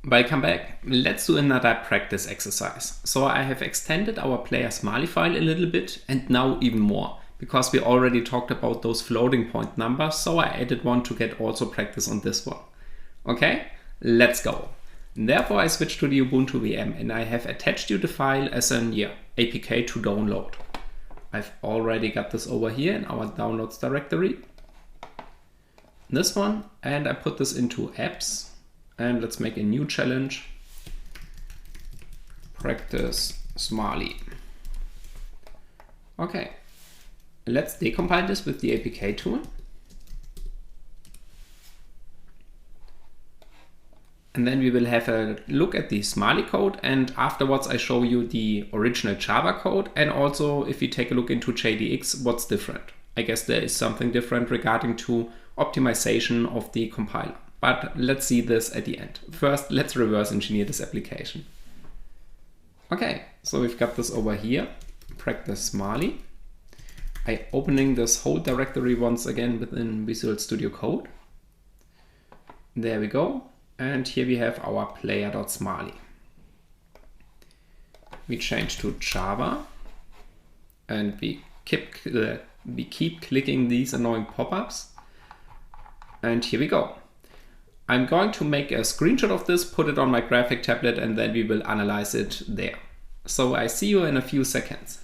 Welcome back. Let's do another practice exercise. So I have extended our player Smali file a little bit and now even more because we already talked about those floating point numbers. So I added one to get also practice on this one. Okay, let's go. Therefore I switched to the Ubuntu VM and I have attached you the file as an APK to download. I've already got this over here in our downloads directory. This one, and I put this into apps. And let's make a new challenge. Practice Smali. Okay, let's decompile this with the APK tool. And then we will have a look at the Smali code, and afterwards I show you the original Java code, and also if you take a look into JDX, what's different. I guess there is something different regarding to optimization of the compiler. But let's see this at the end. First, let's reverse engineer this application. Okay, so we've got this over here, Practice Smali. I'm opening this whole directory once again within Visual Studio Code. There we go. And here we have our player.smali. We change to Java and we keep clicking these annoying pop-ups. And here we go. I'm going to make a screenshot of this, put it on my graphic tablet, and then we will analyze it there. So I see you in a few seconds.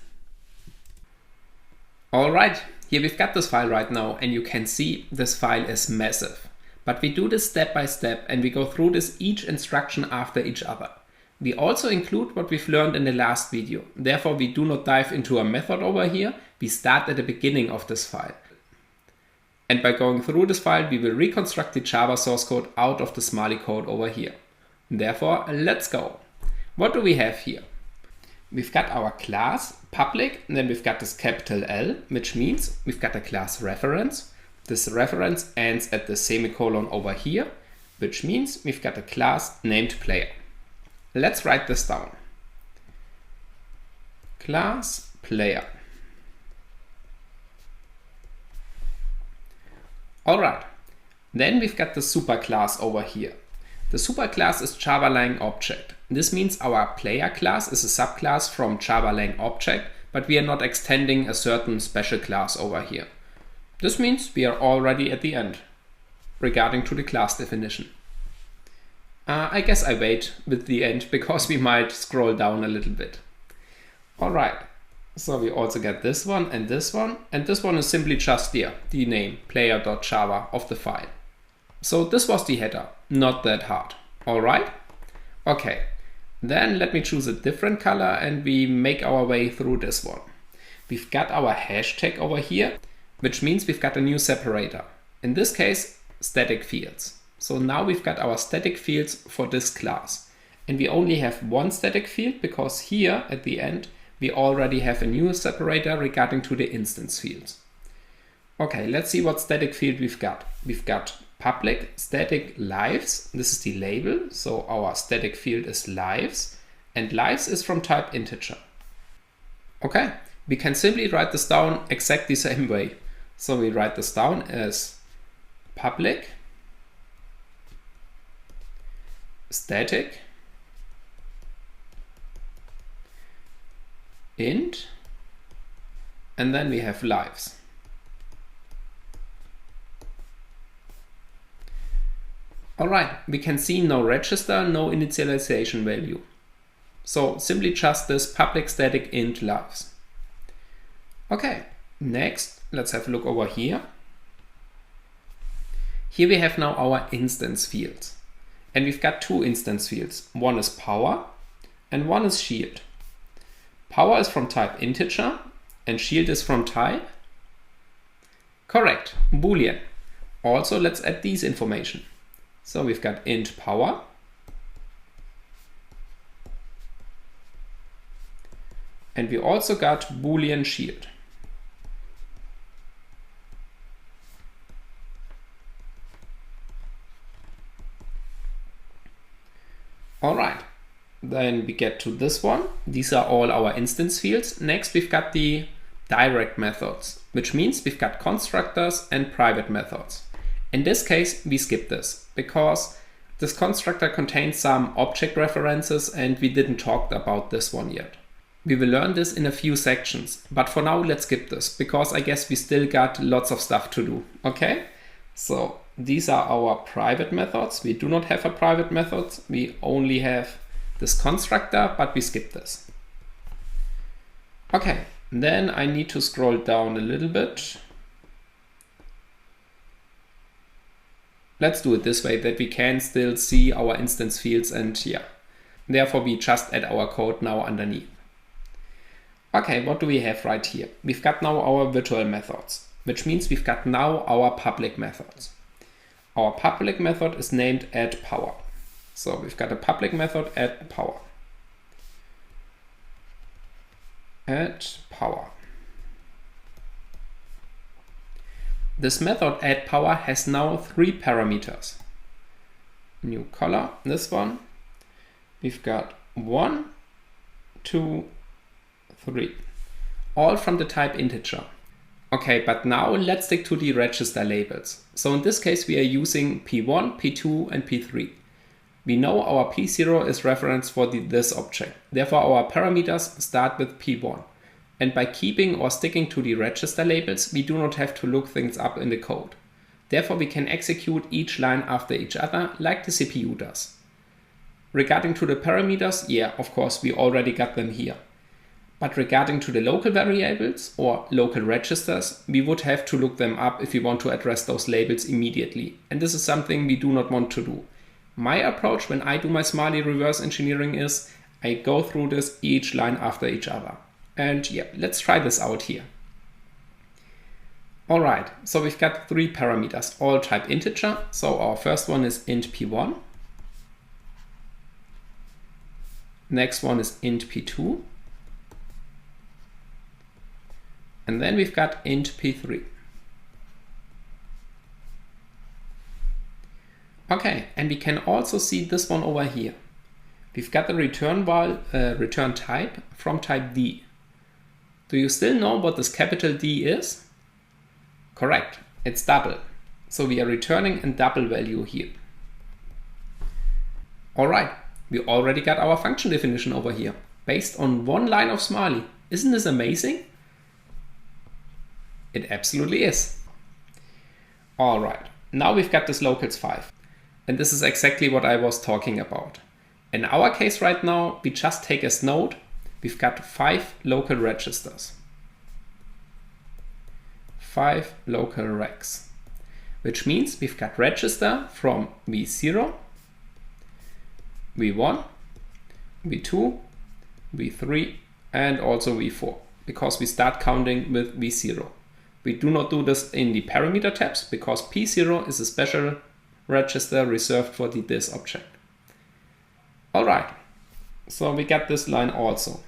All right, here we've got this file right now, and you can see this file is massive. But we do this step by step, and we go through this each instruction after each other. We also include what we've learned in the last video. Therefore, we do not dive into a method over here. We start at the beginning of this file. And by going through this file, we will reconstruct the Java source code out of the Smali code over here. Therefore, let's go. What do we have here? We've got our class public, and then we've got this capital L, which means we've got a class reference. This reference ends at the semicolon over here, which means we've got a class named player. Let's write this down. Class player. Alright, then we've got the superclass over here. The superclass is Java-lang object. This means our player class is a subclass from Java-lang object, but we are not extending a certain special class over here. This means we are already at the end regarding to the class definition. I guess I wait with the end because we might scroll down a little bit. Alright. So we also get this one, and this one is simply just the name player.java of the file. So this was the header, not that hard. All right? Okay, then let me choose a different color and we make our way through this one. We've got our hashtag over here, which means we've got a new separator. In this case, static fields. So now we've got our static fields for this class. And we only have one static field because here at the end, we already have a new separator regarding to the instance fields. Okay, let's see what static field we've got. We've got public static lives. This is the label. So our static field is lives, and lives is from type integer. Okay, we can simply write this down exactly the same way. So we write this down as public static int, and then we have lives. Alright, we can see no register, no initialization value. So simply just this public static int lives. Okay, next, let's have a look over here. Here we have now our instance fields. And we've got two instance fields. One is power and one is shield. Power is from type integer and shield is from type? Correct, Boolean. Also, let's add these information. So we've got int power and we also got Boolean shield. All right, then we get to this one. These are all our instance fields. Next, we've got the direct methods, which means we've got constructors and private methods. In this case, we skip this because This constructor contains some object references and we didn't talk about this one yet. We will learn this in a few sections, but for now let's skip this because I guess we still got lots of stuff to do, okay? So these are our private methods. We do not have a private method. We only have this constructor, but we skip this. Okay, then I need to scroll down a little bit. Let's do it this way that we can still see our instance fields and yeah, therefore we just add our code now underneath. Okay, what do we have right here? We've got now our virtual methods, which means we've got now our public methods. Our public method is named addPower. So we've got a public method addPower. addPower. This method addPower has now 3 parameters. New color, this one. We've got 1, 2, 3, all from the type integer. Okay, but now let's stick to the register labels. So in this case, we are using P1, P2, and P3. We know our P0 is reference for this object. Therefore, our parameters start with P1. And by keeping or sticking to the register labels, we do not have to look things up in the code. Therefore, we can execute each line after each other like the CPU does. Regarding to the parameters, yeah, of course, we already got them here. But regarding to the local variables or local registers, we would have to look them up if we want to address those labels immediately. And this is something we do not want to do. My approach when I do my Smali reverse engineering is I go through this each line after each other. And yeah, let's try this out here. All right, so we've got 3 parameters, all type integer. So our first one is int p1. Next one is int p2. And then we've got int p3. Okay, and we can also see this one over here. We've got the return type from type D. Do you still know what this capital D is? Correct, it's double. So we are returning a double value here. All right, we already got our function definition over here based on 1 line of Smali. Isn't this amazing? It absolutely is. All right, now we've got this locals 5. And this is exactly what I was talking about. In our case right now, we just take as node, we've got 5 local registers. 5 local regs. Which means we've got register from V0, V1, V2, V3, and also V4, because we start counting with V0. We do not do this in the parameter tabs because P0 is a special register reserved for the this object. All right, so we got this line also.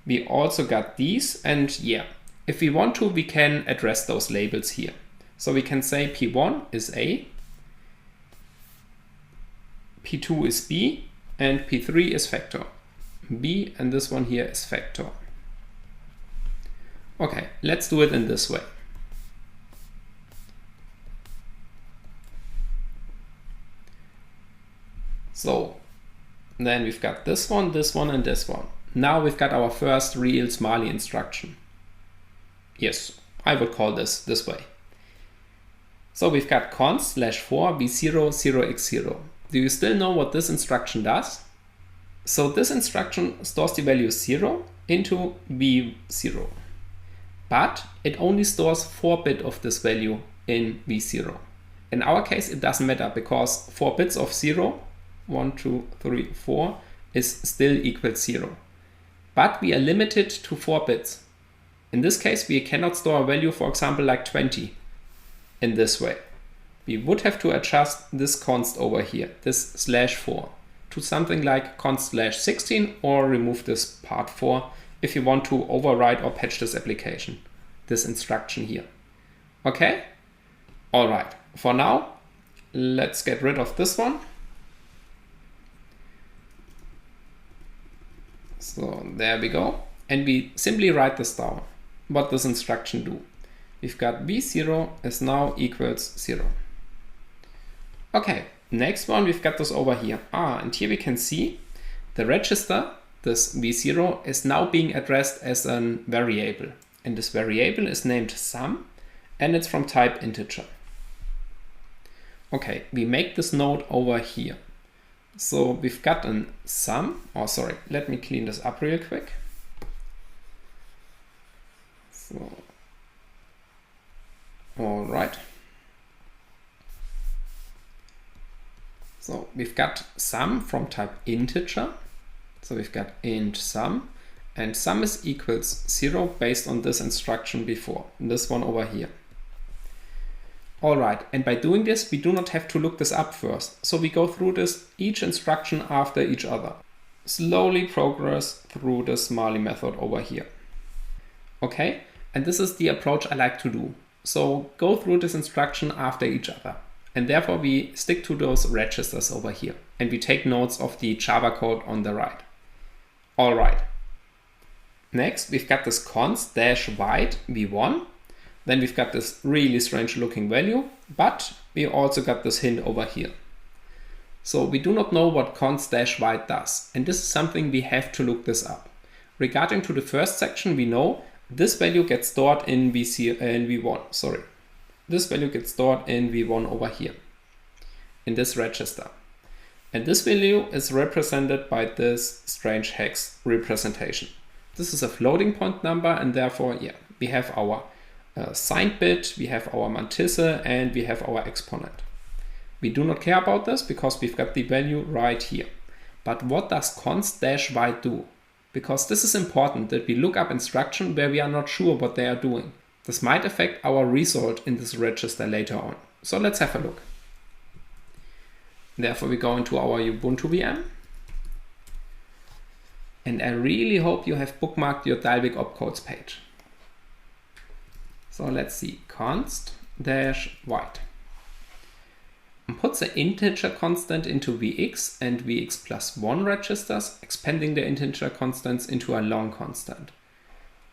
We also got these, and yeah, if we want to, we can address those labels here. So we can say P1 is A, P2 is B, and P3 is factor B, and this one here is factor. Okay, let's do it in this way. So then we've got this one, and this one. Now we've got our first real Smali instruction. Yes, I would call this way. So we've got const /for v0 0x0. Do you still know what this instruction does? So this instruction stores the value 0 into v0. But it only stores 4 bits of this value in v0. In our case, it doesn't matter because 4 bits of 0, 1, 2, 3, 4 is still equal 0. But we are limited to 4 bits. In this case, we cannot store a value, for example, like 20 in this way. We would have to adjust this const over here, this /4, to something like const /16 or remove this part 4 if you want to override or patch this application, this instruction here. Okay? All right, for now, let's get rid of this one. So there we go. And we simply write this down. What does instruction do? We've got v0 is now equals 0. Okay, Next one, we've got this over here. And here we can see the register, this V0, is now being addressed as a variable. And this variable is named sum, and it's from type integer. Okay, we make this node over here. So we've got a sum, let me clean this up real quick. So, all right. So we've got sum from type integer. So we've got int sum, and sum is equals 0 based on this instruction before, this one over here. All right, and by doing this, we do not have to look this up first. So we go through this each instruction after each other. Slowly progress through the Smali method over here. Okay, and this is the approach I like to do. So go through this instruction after each other. And therefore we stick to those registers over here. And we take notes of the Java code on the right. All right. Next, we've got this const dash white v1. Then we've got this really strange looking value, but we also got this hint over here. So we do not know what const dash white does. And this is something we have to look this up. Regarding to the first section, we know this value gets stored in v1. This value gets stored in v1 over here, in this register. And this value is represented by this strange hex representation. This is a floating point number, and therefore, we have our signed bit, we have our mantisse, and we have our exponent. We do not care about this because we've got the value right here. But what does const dash white do? Because this is important that we look up instruction where we are not sure what they are doing. This might affect our result in this register later on. So let's have a look. Therefore we go into our Ubuntu VM. And I really hope you have bookmarked your Dalvik opcodes page. So let's see, const dash white. And put the integer constant into Vx and Vx plus 1 registers, expanding the integer constants into a long constant.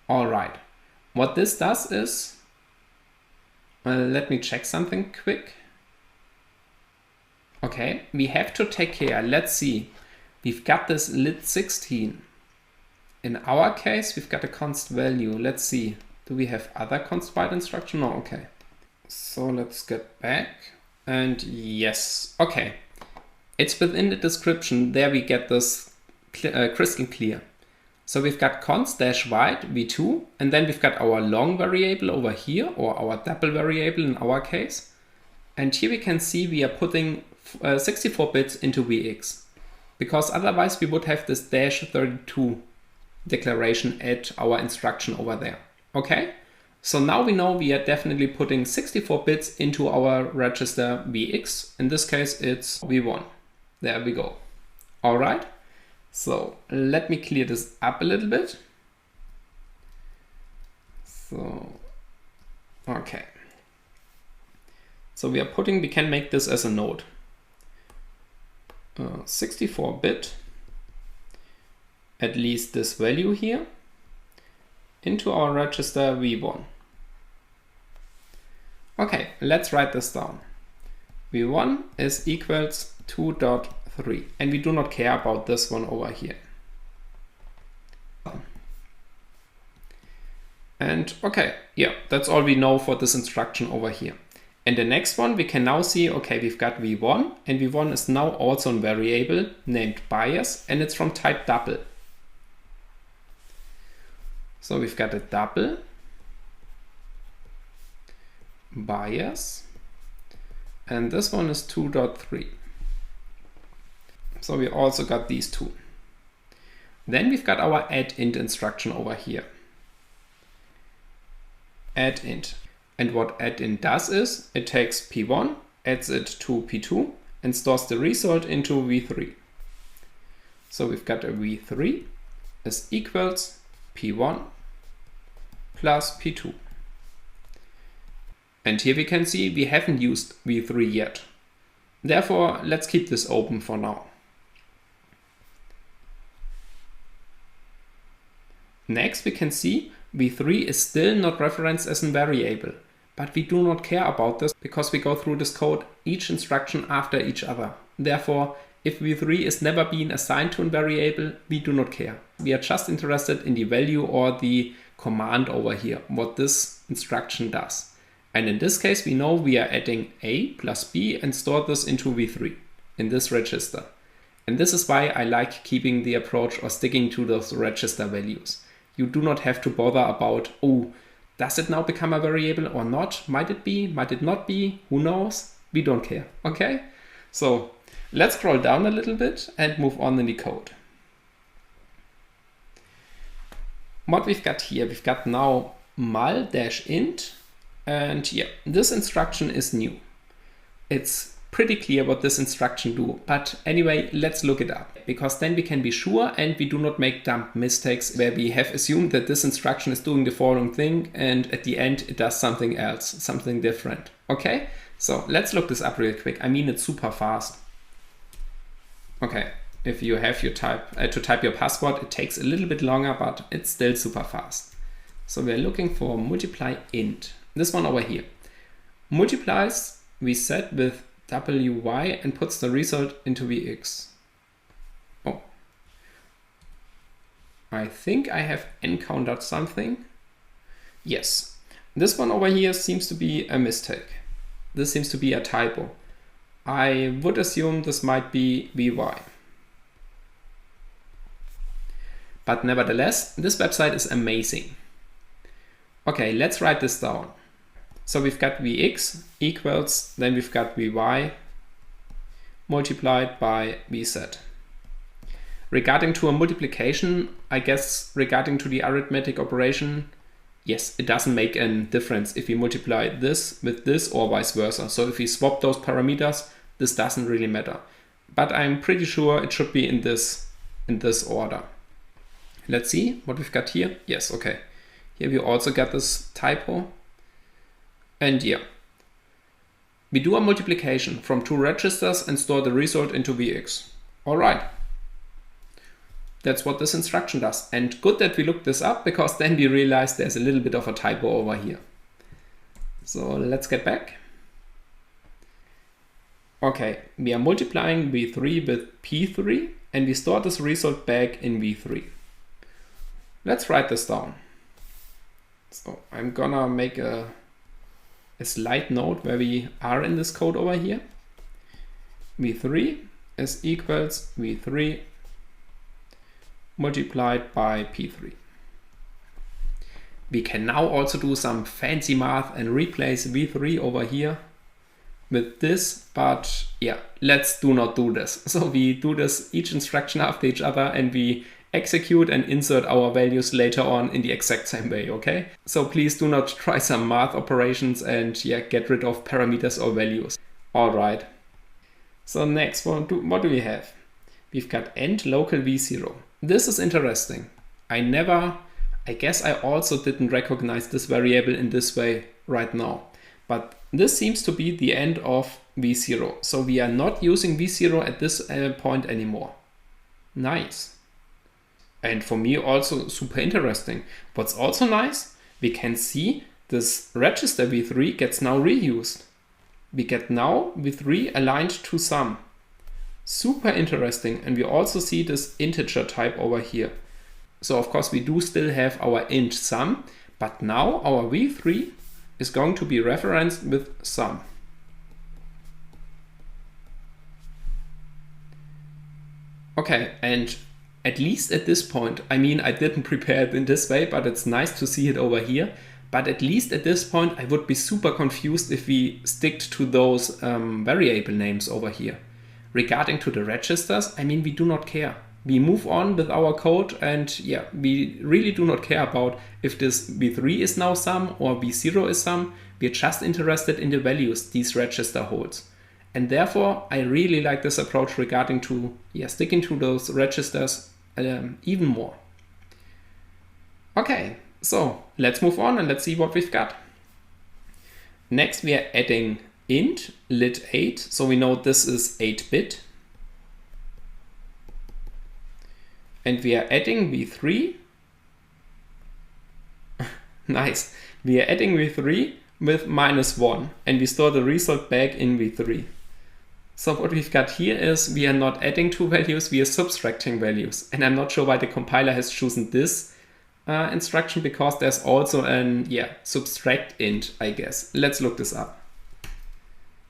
All right. What this does is, let me check something quick. Okay, we have to take care. Let's see. We've got this lit 16. In our case, we've got a const value. Let's see. Do we have other const byte instruction? No, okay. So let's get back. And yes, okay. It's within the description. There we get this crystal clear. So we've got const dash white v2, and then we've got our long variable over here, or our double variable in our case. And here we can see we are putting 64 bits into Vx, because otherwise we would have this dash 32 declaration at our instruction over there. Okay, so now we know we are definitely putting 64 bits into our register Vx. In this case, it's v1. There we go. All right. So let me clear this up a little bit. So, okay. So we can make this as a node. 64-bit, at least this value here, into our register v1. Okay, let's write this down. v1 is equals 2.3, and we do not care about this one over here. And okay, yeah, that's all we know for this instruction over here. And the next one, we can now see, okay, we've got v1, and v1 is now also a variable named bias, and it's from type double. So we've got a double bias, and this one is 2.3. So we also got these two. Then we've got our add_int instruction over here. Add_int. And what add_int does is it takes p1, adds it to p2, and stores the result into v3. So we've got a v3 is equals p1 plus p2. And here we can see we haven't used v3 yet. Therefore, let's keep this open for now. Next, we can see v3 is still not referenced as a variable. but we do not care about this because we go through this code each instruction after each other. Therefore, if v3 is never being assigned to a variable, we do not care. We are just interested in the value or the command over here, what this instruction does. And in this case, we know we are adding a plus b and store this into v3 in this register. And this is why I like keeping the approach or sticking to those register values. You do not have to bother about, oh, does it now become a variable or not? Might it be? Might it not be? Who knows? We don't care, okay? So let's scroll down a little bit and move on in the code. What we've got here, we've got now mal-int, and yeah, this instruction is new. It's pretty clear what this instruction do, but anyway, let's look it up, because then we can be sure and we do not make dumb mistakes where we have assumed that this instruction is doing the following thing and at the end it does something else, something different. Okay, so let's look this up real quick. I mean, it's super fast. Okay, if you have your to type your password, it takes a little bit longer, but it's still super fast. So we're looking for multiply int. This one over here. Multiplies, we set with wy and puts the result into vx. Oh, I think I have encountered something. Yes, this one over here seems to be a mistake. This seems to be a typo. I would assume this might be vy. But nevertheless, this website is amazing. Okay, let's write this down. So we've got vx equals, then we've got vy multiplied by vz. Regarding to a multiplication, I guess regarding to the arithmetic operation, yes, it doesn't make a difference if we multiply this with this or vice versa. So if we swap those parameters, this doesn't really matter. But I'm pretty sure it should be in this order. Let's see what we've got here. Yes, okay. Here we also got this typo. And yeah, we do a multiplication from two registers and store the result into vx. All right. That's what this instruction does. And good that we looked this up, because then we realized there's a little bit of a typo over here. So let's get back. Okay, we are multiplying v3 with p3 and we store this result back in v3. Let's write this down. So I'm gonna make a slight note where we are in this code over here. v3 is equals v3 multiplied by p3. We can now also do some fancy math and replace v3 over here with this, but yeah, let's do not do this. So we do this each instruction after each other and we execute and insert our values later on in the exact same way, okay? So please do not try some math operations and yeah, get rid of parameters or values. All right. So next, what do we have? We've got end local v0. This is interesting. I guess I also didn't recognize this variable in this way right now, but this seems to be the end of v0. So we are not using v0 at this point anymore. Nice. And for me also super interesting. What's also nice, we can see this register v3 gets now reused. We get now v3 aligned to sum. Super interesting. And we also see this integer type over here. So of course we do still have our int sum, but now our v3 is going to be referenced with sum. Okay, and at least at this point, I mean, I didn't prepare it in this way, but it's nice to see it over here. But at least at this point, I would be super confused if we stick to those variable names over here. Regarding to the registers, I mean, we do not care. We move on with our code and yeah, we really do not care about if this v3 is now sum or v0 is sum. We're just interested in the values these register holds. And therefore, I really like this approach regarding to sticking to those registers even more. Okay, so let's move on and let's see what we've got. Next, we are adding int lit8. So we know this is 8-bit. And we are adding v3. Nice. We are adding v3 with -1, and we store the result back in v3. So what we've got here is we are not adding two values, we are subtracting values. And I'm not sure why the compiler has chosen this instruction, because there's also an subtract int, I guess. Let's look this up.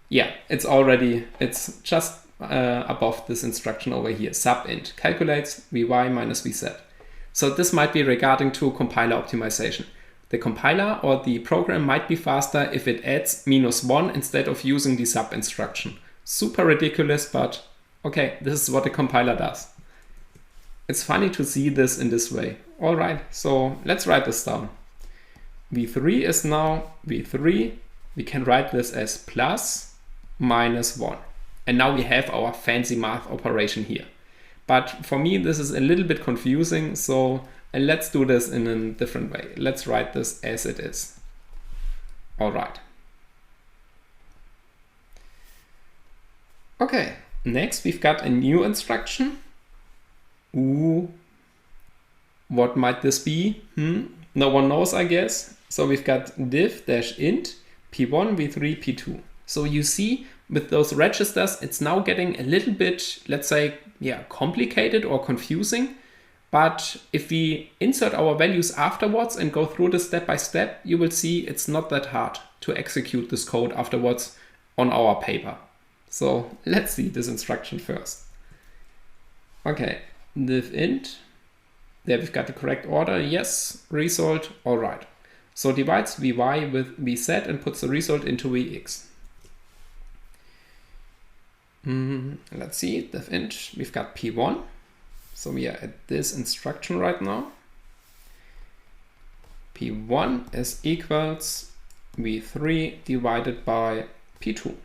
Yeah, it's just above this instruction over here, subint, calculates vy minus vz. So this might be regarding to compiler optimization. The compiler or the program might be faster if it adds -1 instead of using the sub instruction. Super ridiculous, but okay, this is what the compiler does. It's funny to see this in this way. All right, so let's write this down. v3 is now v3. We can write this as plus -1. And now we have our fancy math operation here. But for me, this is a little bit confusing, so let's do this in a different way. Let's write this as it is. All right. Okay, next we've got a new instruction. Ooh, what might this be? No one knows, I guess. So we've got div-int p1, v3, p2. So you see, with those registers, it's now getting a little bit, let's say, complicated or confusing. But if we insert our values afterwards and go through this step by step, you will see it's not that hard to execute this code afterwards on our paper. So let's see this instruction first. Okay, div-int, there we've got the correct order, yes, result, all right. So divides vy with vz and puts the result into vx. Let's see, div-int, we've got p1. So we are at this instruction right now. p1 is equals v3 divided by p2.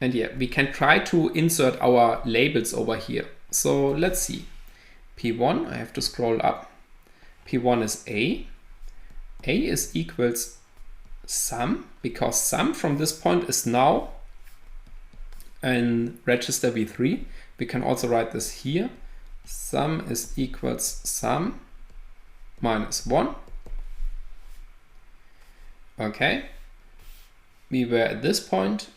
And we can try to insert our labels over here. So let's see. P1, I have to scroll up. P1 is A. A is equals sum, because sum from this point is now in register v3. We can also write this here. Sum is equals sum minus 1. Okay. We were at this point.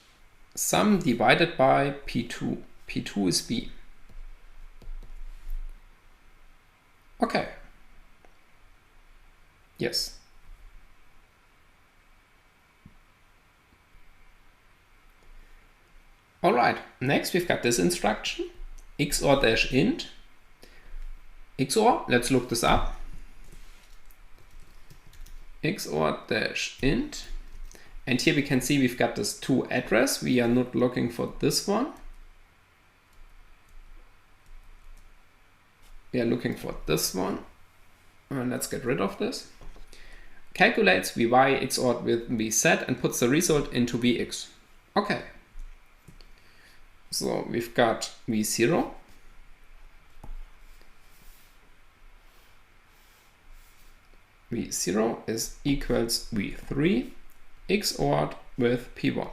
Sum divided by p2. p2 is b. Okay. Yes. All right, next we've got this instruction, XOR-int. XOR, let's look this up. XOR-int. And here we can see we've got this to address. We are not looking for this one. We are looking for this one. And let's get rid of this. Calculates vy XOR with vz and puts the result into vx. Okay. So we've got v0. v0 is equals v3 XORed with p1.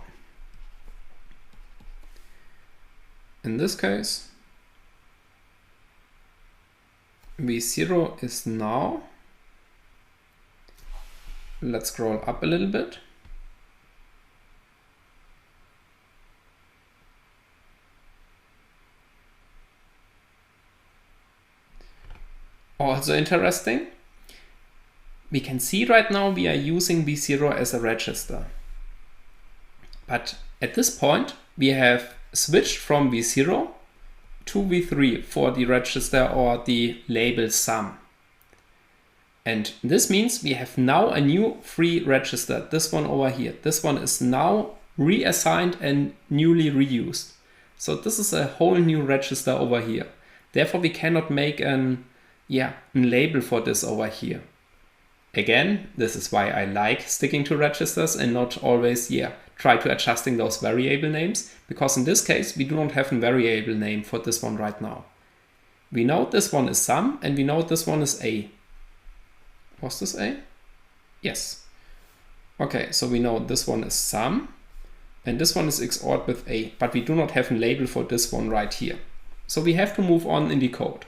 In this case, v0 is now, let's scroll up a little bit. Also interesting. We can see right now we are using v0 as a register. But at this point, we have switched from v0 to v3 for the register or the label sum. And this means we have now a new free register, this one over here. This one is now reassigned and newly reused. So this is a whole new register over here. Therefore, we cannot make a label for this over here. Again, this is why I like sticking to registers and not always, try to adjusting those variable names, because in this case, we do not have a variable name for this one right now. We know this one is sum and we know this one is A. Was this A? Yes. Okay, so we know this one is sum and this one is XORed with A, but we do not have a label for this one right here. So we have to move on in the code.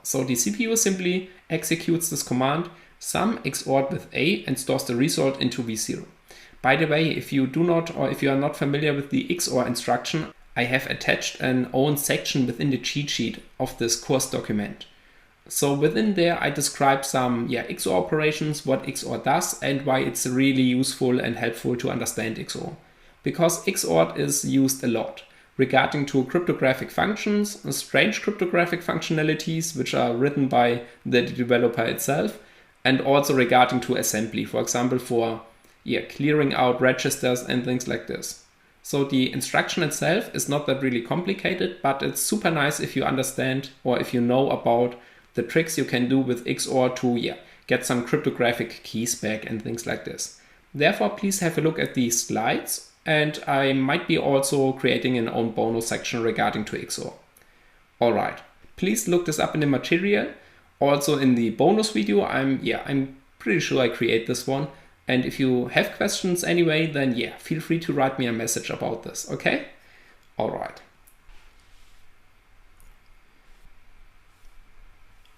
So the CPU simply executes this command, sum XORed with A and stores the result into V0. By the way, if you do not, or if you are not familiar with the XOR instruction, I have attached an own section within the cheat sheet of this course document. So within there, I describe some XOR operations, what XOR does, and why it's really useful and helpful to understand XOR. Because XOR is used a lot regarding to cryptographic functions, strange cryptographic functionalities, which are written by the developer itself, and also regarding to assembly, for example, for clearing out registers and things like this. So the instruction itself is not that really complicated, but it's super nice if you understand or if you know about the tricks you can do with XOR to get some cryptographic keys back and things like this. Therefore, please have a look at these slides, and I might be also creating an own bonus section regarding to XOR. Alright, please look this up in the material. Also in the bonus video, I'm pretty sure I create this one. And if you have questions anyway, then feel free to write me a message about this, okay? Alright.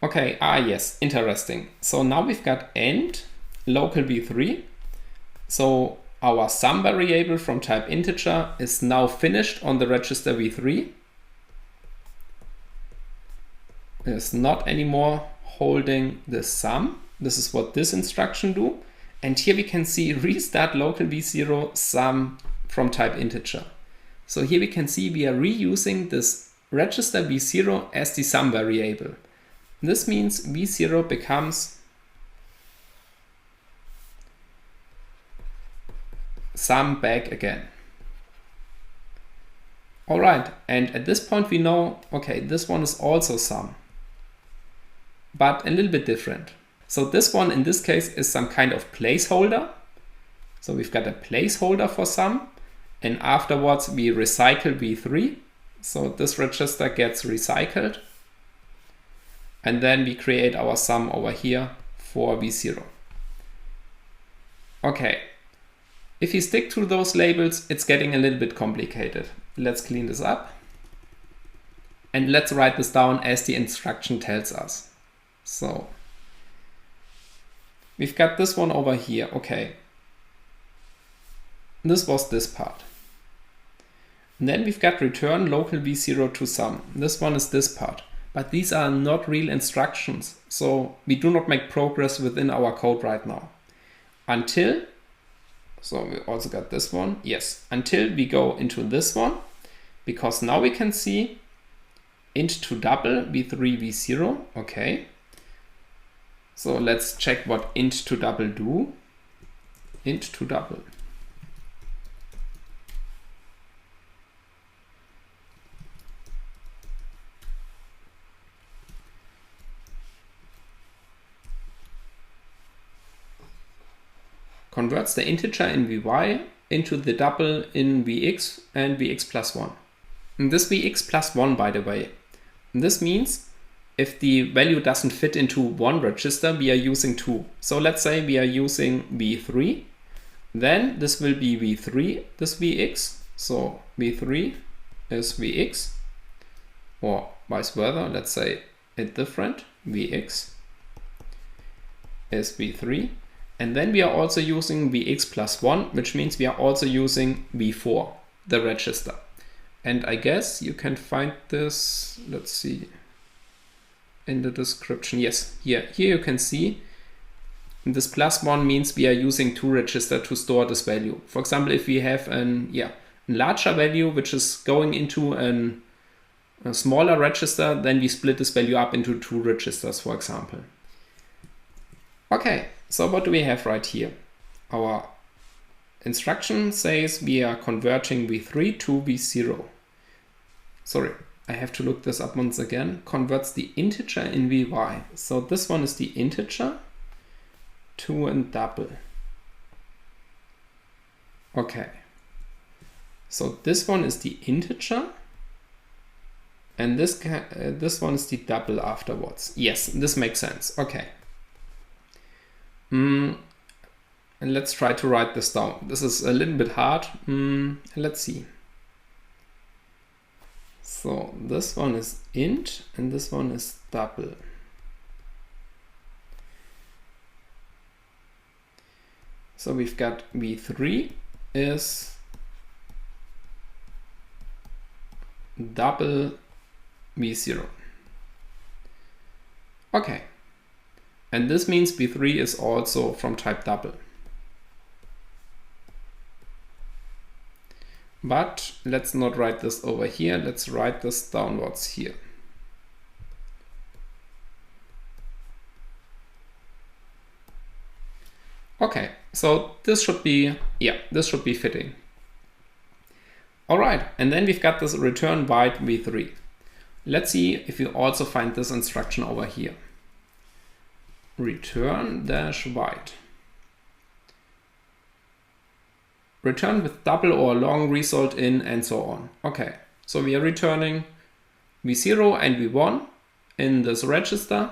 Okay, yes, interesting. So now we've got end local v3. So our sum variable from type integer is now finished on the register v3. It's not anymore holding the sum. This is what this instruction do. And here we can see restart local v0 sum from type integer. So here we can see we are reusing this register v0 as the sum variable. This means v0 becomes sum back again. Alright, and at this point we know, okay, this one is also sum, but a little bit different. So this one in this case is some kind of placeholder. So we've got a placeholder for sum, and afterwards we recycle v3. So this register gets recycled. And then we create our sum over here for v0. Okay, if you stick to those labels, it's getting a little bit complicated. Let's clean this up. And let's write this down as the instruction tells us. So we've got this one over here. Okay, this was this part. And then we've got return local v0 to sum. This one is this part. But these are not real instructions, so we do not make progress within our code right now. Until, so we also got this one, yes, until we go into this one, because now we can see int to double v3 v0, okay. So let's check what int to double do. Int to double. Converts the integer in vy into the double in vx and vx plus 1. And this vx plus 1, by the way, this means if the value doesn't fit into one register, we are using two. So let's say we are using v3, then this will be v3, this vx. So v3 is vx, or vice versa, let's say it different, vx is v3. And then we are also using vx plus 1, which means we are also using v4, the register. And I guess you can find this, let's see, in the description. Yes, here you can see this plus 1 means we are using two registers to store this value. For example, if we have a larger value which is going into a smaller register, then we split this value up into two registers, for example. Okay. So what do we have right here? Our instruction says we are converting v3 to v0. Sorry, I have to look this up once again. Converts the integer in vy. So this one is the integer to a double. Okay. So this one is the integer, and this one is the double afterwards. Yes, this makes sense. Okay. And let's try to write this down. This is a little bit hard. Let's see. So this one is int and this one is double. So we've got v3 is double v0. Okay. And this means v3 is also from type double. But let's not write this over here. Let's write this downwards here. Okay, so this should be, this should be fitting. All right, and then we've got this return byte v3. Let's see if we also find this instruction over here. Return dash byte. Return with double or long result in and so on. Okay, so we are returning v0 and v1 in this register,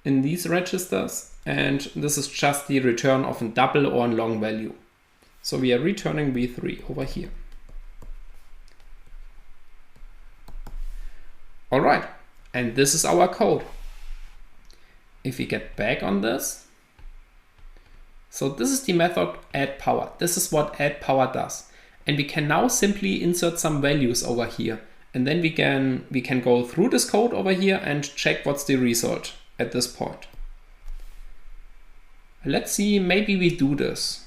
in these registers, and this is just the return of a double or a long value. So we are returning v3 over here. All right, and this is our code. If we get back on this, so this is the method add power. This is what add power does. And we can now simply insert some values over here. And then we can go through this code over here and check what's the result at this point. Let's see, maybe we do this.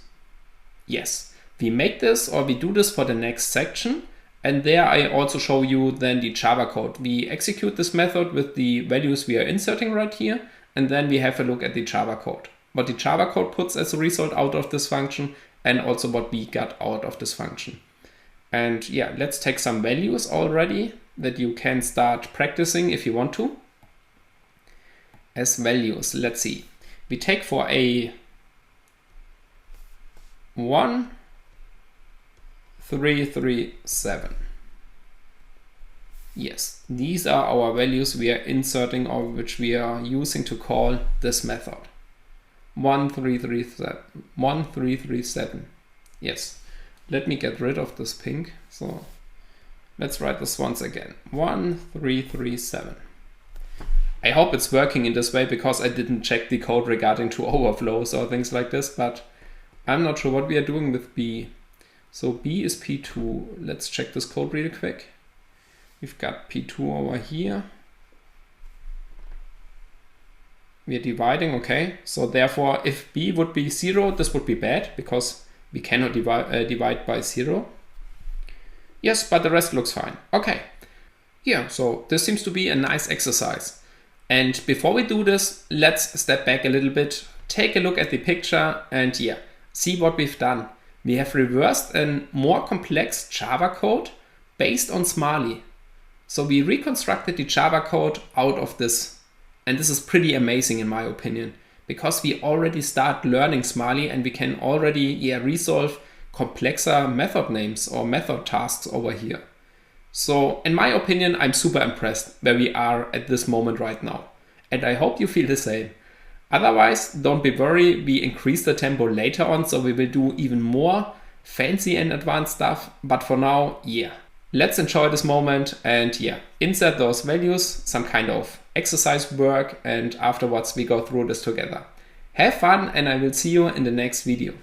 Yes, we make this or we do this for the next section. And there I also show you then the Java code. We execute this method with the values we are inserting right here. And then we have a look at the Java code. What the Java code puts as a result out of this function and also what we got out of this function. And yeah, let's take some values already that you can start practicing if you want to. As values, let's see. We take for a 1, 3, 3, 7. Yes, these are our values we are inserting or which we are using to call this method. 1337. 1337. Yes. Let me get rid of this pink. So let's write this once again. 1337. I hope it's working in this way because I didn't check the code regarding to overflows or things like this, but I'm not sure what we are doing with B. So B is P2. Let's check this code really quick. We've got P2 over here. We are dividing, okay. So therefore, if B would be 0, this would be bad because we cannot divide by 0. Yes, but the rest looks fine. Okay. Yeah, so this seems to be a nice exercise. And before we do this, let's step back a little bit, take a look at the picture and yeah, see what we've done. We have reversed a more complex Java code based on Smali. So we reconstructed the Java code out of this. And this is pretty amazing in my opinion, because we already start learning Smali and we can already resolve complexer method names or method tasks over here. So in my opinion, I'm super impressed where we are at this moment right now. And I hope you feel the same. Otherwise, don't be worried, we increase the tempo later on, so we will do even more fancy and advanced stuff. But for now, let's enjoy this moment and insert those values, some kind of exercise work, and afterwards we go through this together. Have fun and I will see you in the next video.